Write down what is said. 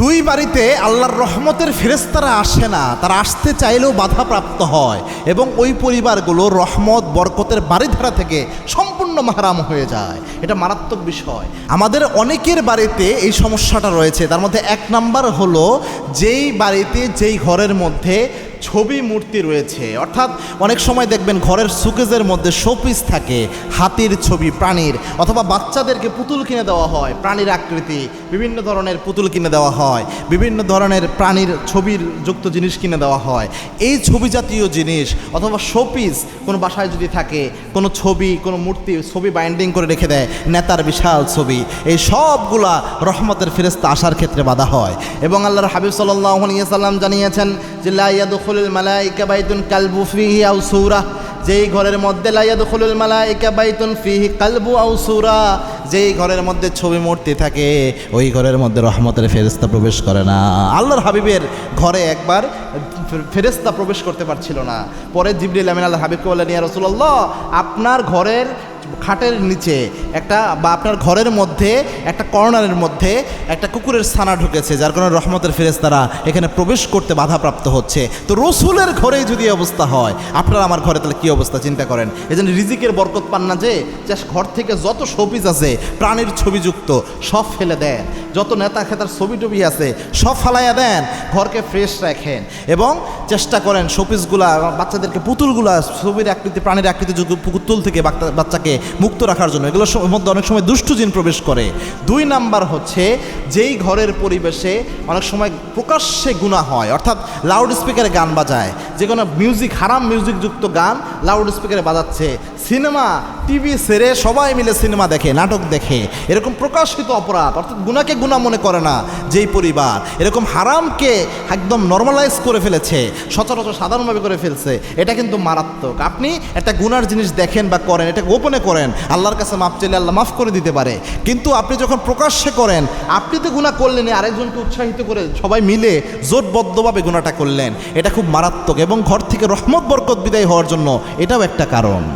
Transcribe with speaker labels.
Speaker 1: দুই বাড়িতে আল্লাহর রহমতের ফেরেশতারা আসে না, তারা আসতে চাইলেও বাধাপ্রাপ্ত হয় এবং ওই পরিবারগুলো রহমত বরকতের বাড়িধারা থেকে সম্পূর্ণ মাহরাম হয়ে যায়। এটা মারাত্মক বিষয়। আমাদের অনেকের বাড়িতে এই সমস্যাটা রয়েছে। তার মধ্যে এক নাম্বার হলো, যেই বাড়িতে যেই ঘরের মধ্যে ছবি মূর্তি রয়েছে, অর্থাৎ অনেক সময় দেখবেন ঘরের সুকেজের মধ্যে শোপিস থাকে, হাতির ছবি, প্রাণীর, অথবা বাচ্চাদেরকে পুতুল কিনে দেওয়া হয়, প্রাণীর আকৃতি বিভিন্ন ধরনের পুতুল কিনে দেওয়া হয়, বিভিন্ন ধরনের প্রাণীর ছবির যুক্ত জিনিস কিনে দেওয়া হয়। এই ছবি জাতীয় জিনিস অথবা শোপিস কোনো বাসায় যদি থাকে, কোনো ছবি, কোনো মূর্তি, ছবি বাইন্ডিং করে রেখে দেয়, নেতার বিশাল ছবি, এই সবগুলা রহমতের ফেরেশতা আসার ক্ষেত্রে বাধা হয়। এবং আল্লাহর হাবিব সাল্লাল্লাহু আলাইহি ওয়াসাল্লাম জানিয়েছেন যে লা ইয়াদখুলুল মালায়েকা বাইতুন কালবু ফিহি আও সূরা, যেই ঘরের মধ্যে লা ইয়াদখুলুল মালায়েকা বাইতুন ফিহি কালবু আও সূরা, যেই ঘরের মধ্যে ছবি মূর্তি থাকে ওই ঘরের মধ্যে রহমতের ফেরেশতা প্রবেশ করে না। আল্লাহর হাবিবের ঘরে একবার ফেরেশতা প্রবেশ করতে পারছিল না। পরে জিবরিল আমিন আল্লাহর হাবিবকে বললেন, ইয়া রাসূলুল্লাহ, আপনার ঘরের খাটের নিচে একটা বা আপনার ঘরের মধ্যে একটা কর্নারের মধ্যে একটা কুকুরের ছানা ঢুকেছে, যার কারণে রহমতের ফেরেশতারা এখানে প্রবেশ করতে বাধাপ্রাপ্ত হচ্ছে। তো রসুলের ঘরেই যদি অবস্থা হয়, আপনারা আমার ঘরে তাহলে কী অবস্থা চিন্তা করেন। এই জন্য রিজিকের বরকত পান না যে ঘর থেকে যত শোপিস আছে প্রাণীর ছবিযুক্ত সব ফেলে দেন, যত নেতা খেতার ছবি টবি আছে সব ফালাইয়া দেন, ঘরকে ফ্রেশ রাখেন এবং চেষ্টা করেন শোপিসগুলা, বাচ্চাদেরকে পুতুলগুলা ছবির আকৃতি, প্রাণীর আকৃতি পুতুল থেকে বাচ্চাকে মুক্ত রাখার জন্য। এগুলোর মধ্যে অনেক সময় দুষ্টু জিন প্রবেশ করে। দুই নাম্বার হচ্ছে, যেই ঘরের পরিবেশে অনেক সময় প্রকাশ্যে গুনাহ হয়, অর্থাৎ লাউড স্পিকারে গান বাজায়, যে কোনো মিউজিক, হারাম মিউজিকযুক্ত গান লাউড স্পিকারে বাজাচ্ছে, সিনেমা টিভি ছেড়ে সবাই মিলে সিনেমা দেখে, নাটক দেখে, এরকম প্রকাশিত অপরাধ, অর্থাৎ গুনাহকে গুনাহ মনে করে না যেই পরিবার, এরকম হারামকে একদম নর্মালাইজ করে ফেলেছে, সচরাচর সাধারণভাবে করে ফেলছে, এটা কিন্তু মারাত্মক। আপনি একটা গুনার জিনিস দেখেন বা করেন, এটা গোপনে করেন, আল্লাহর কাছে মাফ চাইলে আল্লাহ মাফ করে দিতে পারে। কিন্তু আপনি যখন প্রকাশ্যে করেন, আপনি তো গুনাহ করলেন, আরেকজনকে উৎসাহিত করে সবাই মিলে জোটবদ্ধভাবে গুনাহটা করলেন, এটা খুব মারাত্মক এবং ঘর থেকে রহমত বরকত বিদায় হওয়ার জন্য এটাও একটা কারণ।